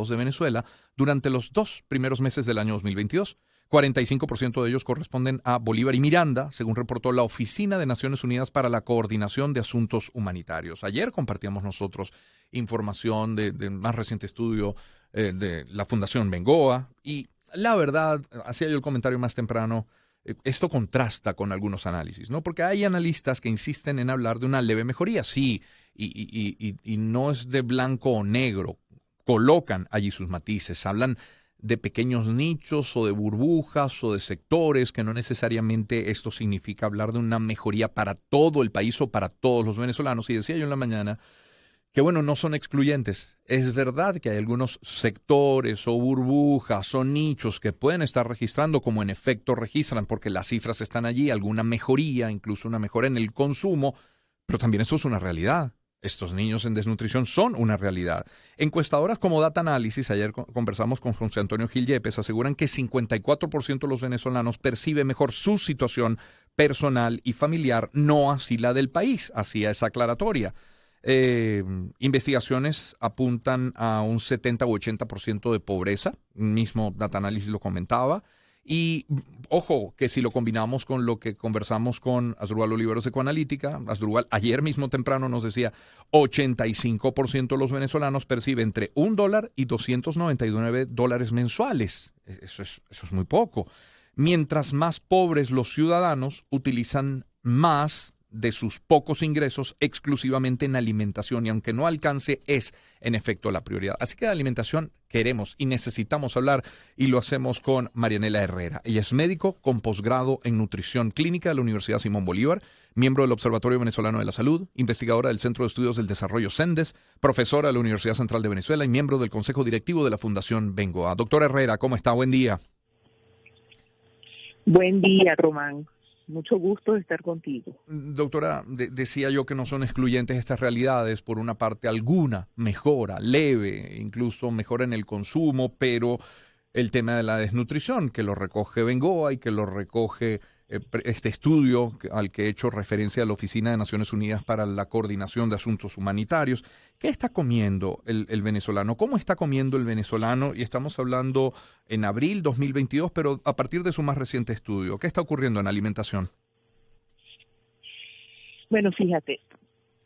de Venezuela durante los 2 primeros meses del año 2022. 45% de ellos corresponden a Bolívar y Miranda, según reportó la Oficina de Naciones Unidas para la Coordinación de Asuntos Humanitarios. Ayer compartíamos nosotros información de más reciente estudio de la Fundación Bengoa y la verdad, hacía yo el comentario más temprano, esto contrasta con algunos análisis, ¿no? Porque hay analistas que insisten en hablar de una leve mejoría, sí, y no es de blanco o negro, colocan allí sus matices, hablan de pequeños nichos o de burbujas o de sectores, que no necesariamente esto significa hablar de una mejoría para todo el país o para todos los venezolanos. Y decía yo en la mañana que, bueno, no son excluyentes. Es verdad que hay algunos sectores o burbujas o nichos que pueden estar registrando, como en efecto registran, porque las cifras están allí, alguna mejoría, incluso una mejora en el consumo, pero también esto es una realidad. Estos niños en desnutrición son una realidad. Encuestadoras como Data Analysis, ayer conversamos con José Antonio Gil Yepes, aseguran que 54% de los venezolanos percibe mejor su situación personal y familiar, no así la del país. Hacía esa aclaratoria. Investigaciones apuntan a un 70 u 80% de pobreza, mismo Data Analysis lo comentaba, y ojo, que si lo combinamos con lo que conversamos con Asdrúbal Oliveros de Ecoanalítica, Asdrúbal ayer mismo temprano nos decía 85% de los venezolanos percibe entre $1 y $299 mensuales. Eso es muy poco. Mientras más pobres los ciudadanos utilizan más de sus pocos ingresos exclusivamente en alimentación, y aunque no alcance, es en efecto la prioridad. Así que de alimentación queremos y necesitamos hablar, y lo hacemos con Marianela Herrera. Ella es médico con posgrado en nutrición clínica de la Universidad Simón Bolívar, miembro del Observatorio Venezolano de la Salud, investigadora del Centro de Estudios del Desarrollo CENDES, profesora de la Universidad Central de Venezuela y miembro del Consejo Directivo de la Fundación Bengoa. Doctora Herrera, ¿cómo está? Buen día. Buen día, Román. Mucho gusto de estar contigo. Doctora, decía yo que no son excluyentes estas realidades. Por una parte, alguna mejora leve, incluso mejora en el consumo, pero el tema de la desnutrición, que lo recoge Bengoa y que lo recoge este estudio al que he hecho referencia a la Oficina de Naciones Unidas para la Coordinación de Asuntos Humanitarios. ¿Qué está comiendo el venezolano? ¿Cómo está comiendo el venezolano? Y estamos hablando en abril 2022, pero a partir de su más reciente estudio. ¿Qué está ocurriendo en alimentación? Bueno, fíjate,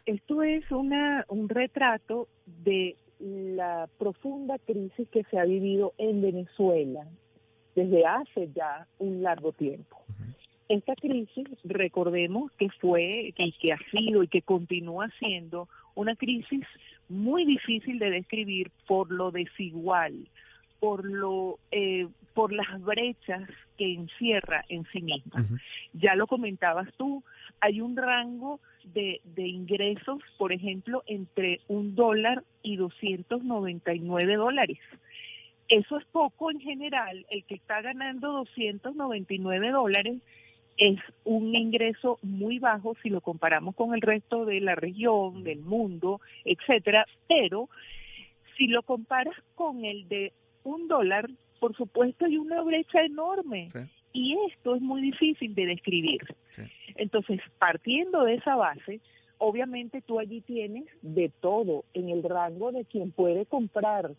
esto es un retrato de la profunda crisis que se ha vivido en Venezuela desde hace ya un largo tiempo. Esta crisis, recordemos que que ha sido y que continúa siendo una crisis muy difícil de describir por lo desigual, por las brechas que encierra en sí misma. Ya lo comentabas tú, hay un rango de ingresos, por ejemplo, entre $1 y $299. Eso es poco en general. El que está ganando $299 es un ingreso muy bajo si lo comparamos con el resto de la región, del mundo, etcétera. Pero si lo comparas con el de $1, por supuesto hay una brecha enorme. Sí. Y esto es muy difícil de describir. Sí. Entonces, partiendo de esa base, obviamente tú allí tienes de todo en el rango de quien puede comprar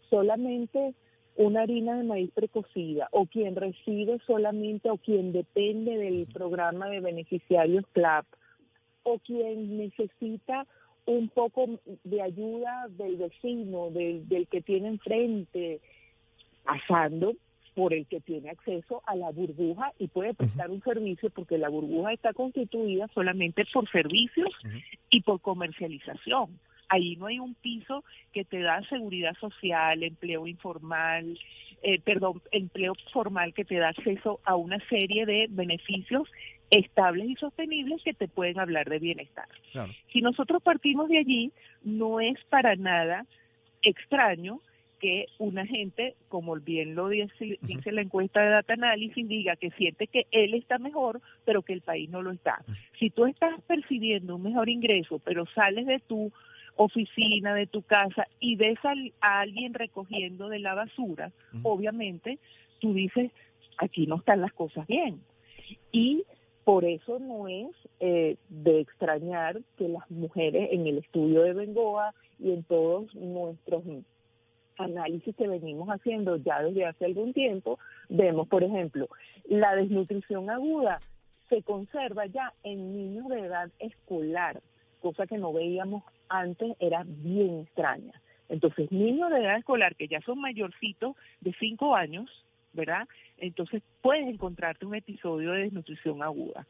solamente una harina de maíz precocida, o quien recibe solamente, o quien depende del programa de beneficiarios CLAP, o quien necesita un poco de ayuda del vecino, del que tiene enfrente, pasando por el que tiene acceso a la burbuja y puede prestar un servicio, porque la burbuja está constituida solamente por servicios y por comercialización. Ahí no hay un piso que te da seguridad social, empleo informal, empleo formal que te da acceso a una serie de beneficios estables y sostenibles que te pueden hablar de bienestar. Claro. Si nosotros partimos de allí, no es para nada extraño que una gente, como bien lo dice la encuesta de Data Analysis, diga que siente que él está mejor, pero que el país no lo está. Si tú estás percibiendo un mejor ingreso, pero sales de tu oficina, de tu casa, y ves a alguien recogiendo de la basura, obviamente tú dices, aquí no están las cosas bien. Y por eso no es de extrañar que las mujeres en el estudio de Bengoa y en todos nuestros análisis que venimos haciendo ya desde hace algún tiempo, vemos, por ejemplo, la desnutrición aguda se conserva ya en niños de edad escolar, cosa que no veíamos antes, era bien extraña. Entonces, niños de edad escolar que ya son mayorcitos de 5 años, ¿verdad? Entonces puedes encontrarte un episodio de desnutrición aguda.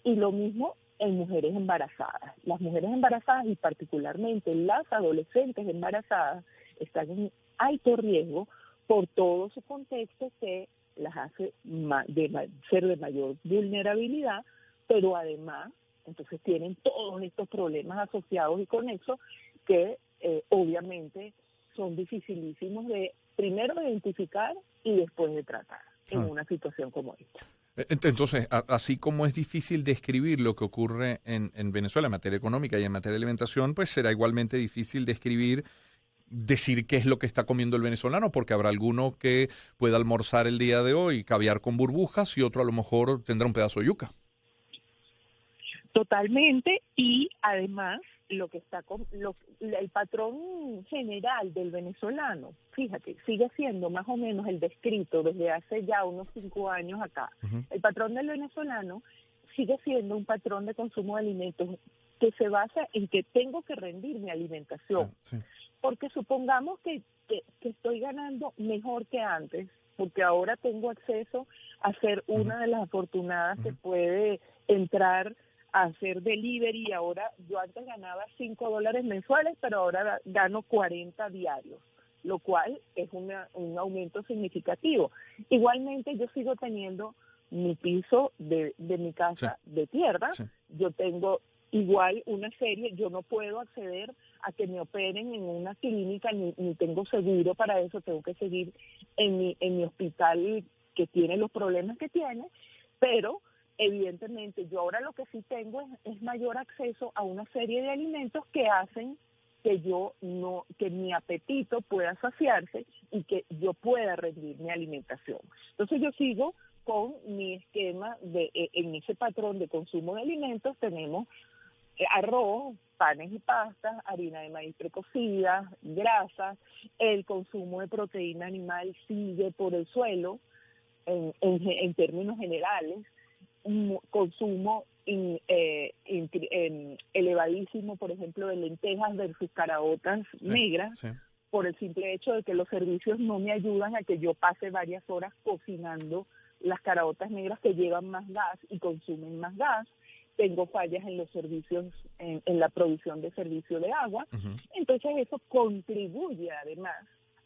Y lo mismo en mujeres embarazadas. Las mujeres embarazadas y particularmente las adolescentes embarazadas están en alto riesgo por todo su contexto que las hace ser de mayor vulnerabilidad, pero además entonces tienen todos estos problemas asociados y conexos que obviamente son dificilísimos de primero identificar y después de tratar en una situación como esta. Entonces, así como es difícil describir lo que ocurre en Venezuela en materia económica y en materia de alimentación, pues será igualmente difícil decir qué es lo que está comiendo el venezolano, porque habrá alguno que pueda almorzar el día de hoy caviar con burbujas y otro a lo mejor tendrá un pedazo de yuca. Totalmente, y además el patrón general del venezolano, fíjate, sigue siendo más o menos el descrito desde hace ya unos 5 años acá. Uh-huh. El patrón del venezolano sigue siendo un patrón de consumo de alimentos que se basa en que tengo que rendir mi alimentación. Sí. Porque supongamos que estoy ganando mejor que antes, porque ahora tengo acceso a ser una de las afortunadas que puede entrar a hacer delivery. Ahora, yo antes ganaba $5 mensuales, pero ahora gano 40 diarios, lo cual es un aumento significativo. Igualmente, yo sigo teniendo mi piso de mi casa de tierra. Sí. Yo tengo igual una serie, yo no puedo acceder a que me operen en una clínica, ni tengo seguro para eso, tengo que seguir en mi hospital que tiene los problemas que tiene, pero evidentemente yo ahora lo que sí tengo es mayor acceso a una serie de alimentos que hacen que mi apetito pueda saciarse y que yo pueda rendir mi alimentación. Entonces yo sigo con mi esquema en ese patrón de consumo de alimentos. Tenemos arroz, panes y pastas, harina de maíz precocida, grasas. El consumo de proteína animal sigue por el suelo en términos generales. Un consumo elevadísimo, por ejemplo, de lentejas versus caraotas negras, por el simple hecho de que los servicios no me ayudan a que yo pase varias horas cocinando las caraotas negras, que llevan más gas y consumen más gas. Tengo fallas en los servicios, en la provisión de servicio de agua. Entonces eso contribuye además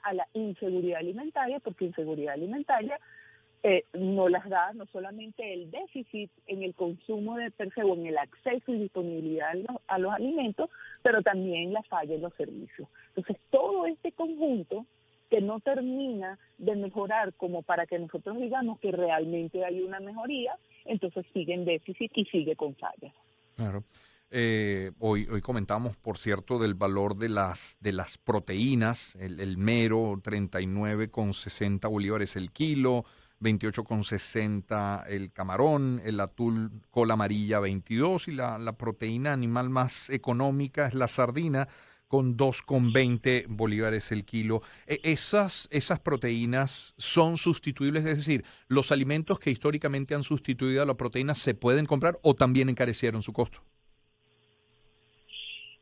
a la inseguridad alimentaria, porque inseguridad alimentaria no las da no solamente el déficit en el consumo de per se o en el acceso y disponibilidad a los alimentos, pero también la falla en los servicios. Entonces todo este conjunto que no termina de mejorar como para que nosotros digamos que realmente hay una mejoría, entonces sigue en déficit y sigue con fallas. Claro. Hoy comentamos, por cierto, del valor de las proteínas, el mero 39,60 bolívares el kilo, 28,60 el camarón, el atún cola amarilla 22 y la proteína animal más económica es la sardina con 2,20 bolívares el kilo. Esas proteínas son sustituibles, es decir, los alimentos que históricamente han sustituido a la proteína se pueden comprar o también encarecieron su costo.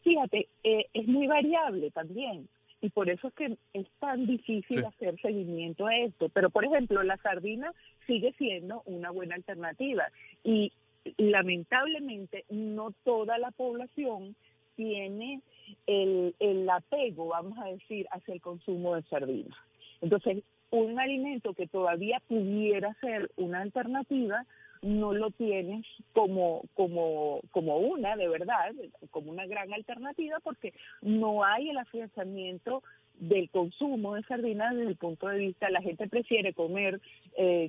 Fíjate, es muy variable también. Y por eso es que es tan difícil hacer seguimiento a esto. Pero, por ejemplo, la sardina sigue siendo una buena alternativa. Y lamentablemente no toda la población tiene el apego, vamos a decir, hacia el consumo de sardina. Entonces, un alimento que todavía pudiera ser una alternativa, no lo tienes como una, de verdad, como una gran alternativa, porque no hay el afianzamiento del consumo de sardinas desde el punto de vista, la gente prefiere comer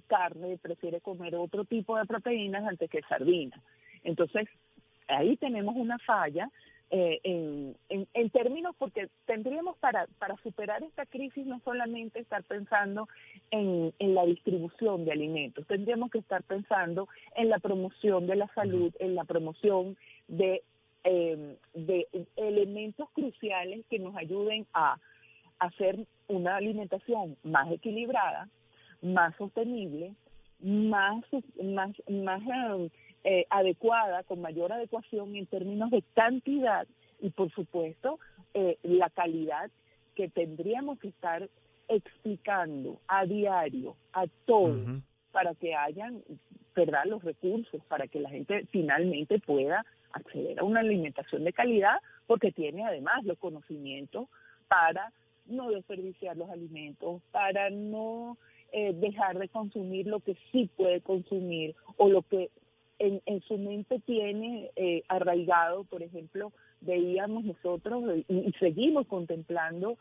carne, prefiere comer otro tipo de proteínas antes que sardinas. Entonces, ahí tenemos una falla en términos, porque tendríamos para superar esta crisis no solamente estar pensando en la distribución de alimentos, tendríamos que estar pensando en la promoción de la salud, en la promoción de elementos cruciales que nos ayuden a hacer una alimentación más equilibrada, más sostenible, más adecuada, con mayor adecuación en términos de cantidad y, por supuesto, la calidad que tendríamos que estar explicando a diario a todos para que hayan, ¿verdad?, los recursos, para que la gente finalmente pueda acceder a una alimentación de calidad, porque tiene además los conocimientos para no desperdiciar los alimentos, para no dejar de consumir lo que sí puede consumir o lo que en su mente tiene arraigado. Por ejemplo, veíamos nosotros y seguimos contemplando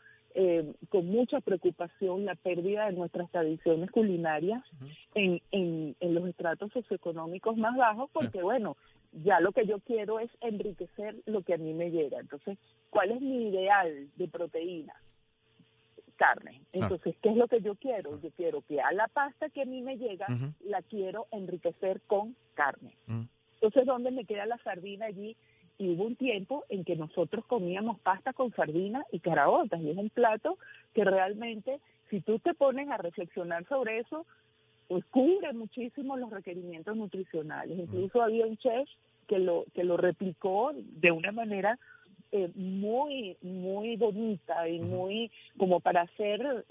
con mucha preocupación la pérdida de nuestras tradiciones culinarias en los estratos socioeconómicos más bajos, porque bueno, ya lo que yo quiero es enriquecer lo que a mí me llega. Entonces, ¿cuál es mi ideal de proteína? Carne. Entonces, ¿qué es lo que yo quiero? Yo quiero que a la pasta que a mí me llega, la quiero enriquecer con carne. Entonces, ¿dónde me queda la sardina allí? Y hubo un tiempo en que nosotros comíamos pasta con sardina y caraotas, y es un plato que realmente, si tú te pones a reflexionar sobre eso, pues cubre muchísimo los requerimientos nutricionales. Incluso había un chef que lo replicó de una manera muy bonita y muy como para hacer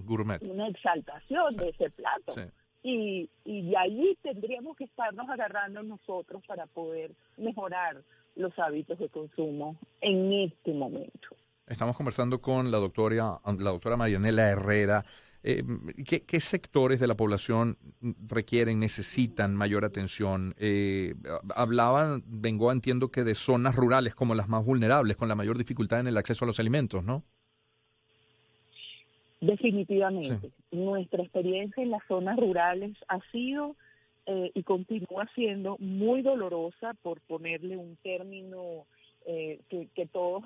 gourmet, una exaltación de ese plato. Y de ahí tendríamos que estarnos agarrando nosotros para poder mejorar los hábitos de consumo en este momento. Estamos conversando con la doctora Marianela Herrera. ¿Qué sectores de la población necesitan mayor atención? Vengo, entiendo que de zonas rurales como las más vulnerables, con la mayor dificultad en el acceso a los alimentos, ¿no? Definitivamente. Nuestra experiencia en las zonas rurales ha sido y continúa siendo muy dolorosa, por ponerle un término que todos,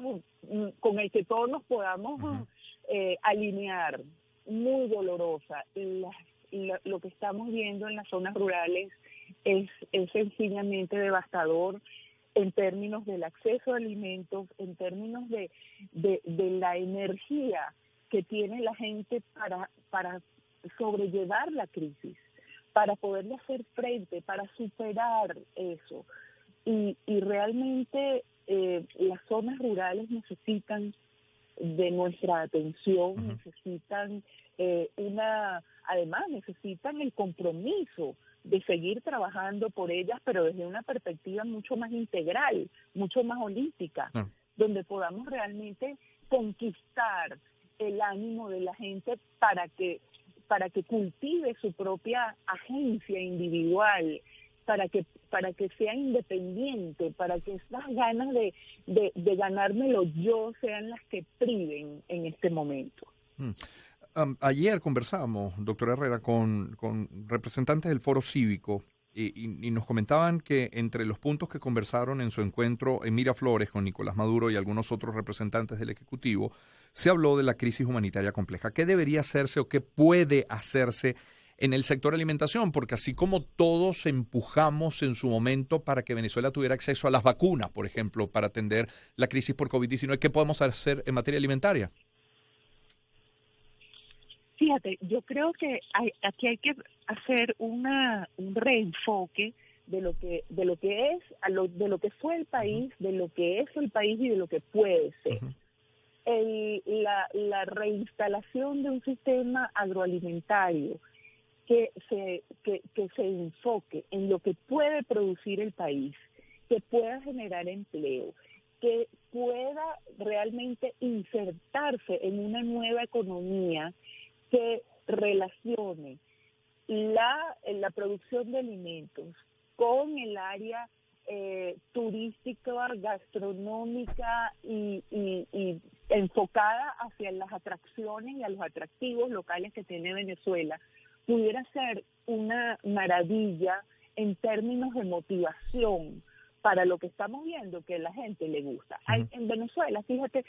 con el que todos nos podamos alinear. Muy dolorosa. Lo que estamos viendo en las zonas rurales es sencillamente devastador en términos del acceso a alimentos, en términos de la energía que tiene la gente para sobrellevar la crisis, para poderle hacer frente, para superar eso. Y realmente las zonas rurales necesitan de nuestra atención, necesitan además necesitan el compromiso de seguir trabajando por ellas, pero desde una perspectiva mucho más integral, mucho más holística, donde podamos realmente conquistar el ánimo de la gente para que cultive su propia agencia individual, para que sea independiente, para que esas ganas de ganármelo yo sean las que priven en este momento. Ayer conversábamos, doctora Herrera, con representantes del Foro Cívico y nos comentaban que entre los puntos que conversaron en su encuentro en Miraflores con Nicolás Maduro y algunos otros representantes del Ejecutivo, se habló de la crisis humanitaria compleja. ¿Qué debería hacerse o qué puede hacerse en el sector alimentación? Porque así como todos empujamos en su momento para que Venezuela tuviera acceso a las vacunas, por ejemplo, para atender la crisis por COVID-19, ¿qué podemos hacer en materia alimentaria? Fíjate, yo creo que aquí hay que hacer un reenfoque de lo que fue el país, de lo que es el país y de lo que puede ser. La reinstalación de un sistema agroalimentario que se enfoque en lo que puede producir el país, que pueda generar empleo, que pueda realmente insertarse en una nueva economía que relacione la producción de alimentos con el área turística, gastronómica y enfocada hacia las atracciones y a los atractivos locales que tiene Venezuela, pudiera ser una maravilla en términos de motivación para lo que estamos viendo que a la gente le gusta. En Venezuela, fíjate,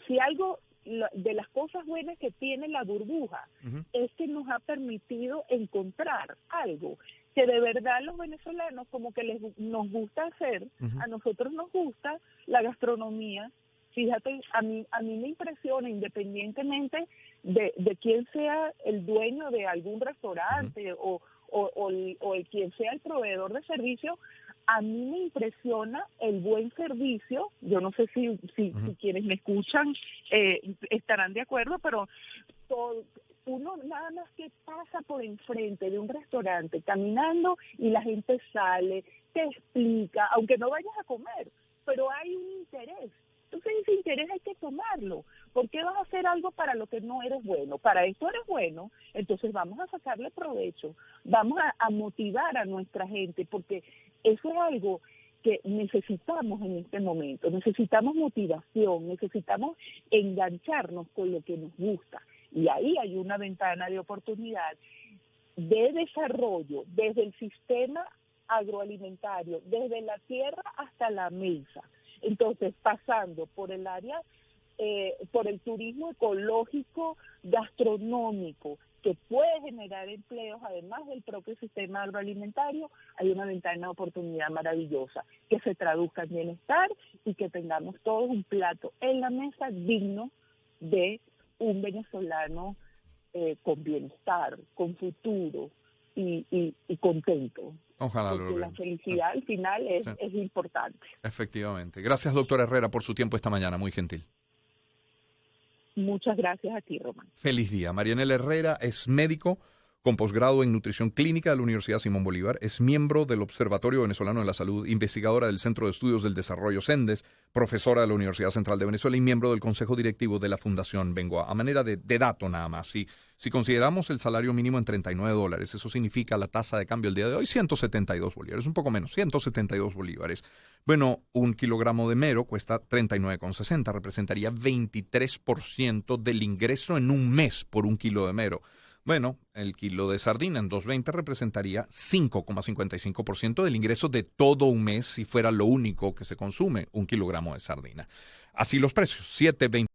si algo de las cosas buenas que tiene la burbuja es que nos ha permitido encontrar algo que de verdad los venezolanos como que nos gusta hacer. A nosotros nos gusta la gastronomía Fíjate, a mí me impresiona, independientemente de quién sea el dueño de algún restaurante o el quien sea el proveedor de servicio, a mí me impresiona el buen servicio. Yo no sé si quienes me escuchan estarán de acuerdo, pero uno nada más que pasa por enfrente de un restaurante caminando y la gente sale, te explica, aunque no vayas a comer, pero hay un interés. Entonces ese interés hay que tomarlo. ¿Por qué vas a hacer algo para lo que no eres bueno? Para esto eres bueno, entonces vamos a sacarle provecho, vamos a motivar a nuestra gente, porque eso es algo que necesitamos en este momento. Necesitamos motivación, necesitamos engancharnos con lo que nos gusta. Y ahí hay una ventana de oportunidad de desarrollo desde el sistema agroalimentario, desde la tierra hasta la mesa. Entonces, pasando por el área, por el turismo ecológico, gastronómico, que puede generar empleos, además del propio sistema agroalimentario, hay una ventana de oportunidad maravillosa, que se traduzca en bienestar y que tengamos todos un plato en la mesa digno de un venezolano con bienestar, con futuro y contento. Ojalá lo Porque la logremos. felicidad al final es importante. Efectivamente. Gracias, doctora Herrera, por su tiempo esta mañana. Muy gentil. Muchas gracias a ti, Román. Feliz día. Marianela Herrera es médico con posgrado en nutrición clínica de la Universidad Simón Bolívar. Es miembro del Observatorio Venezolano de la Salud, investigadora del Centro de Estudios del Desarrollo CENDES, profesora de la Universidad Central de Venezuela y miembro del Consejo Directivo de la Fundación Bengoa. A manera de dato nada más, si consideramos el salario mínimo en $39, eso significa la tasa de cambio el día de hoy, 172 bolívares, un poco menos, 172 bolívares. Bueno, un kilogramo de mero cuesta 39,60, representaría 23% del ingreso en un mes por un kilo de mero. Bueno, el kilo de sardina en 2.20 representaría 5,55% del ingreso de todo un mes si fuera lo único que se consume, un kilogramo de sardina. Así los precios, 7.20.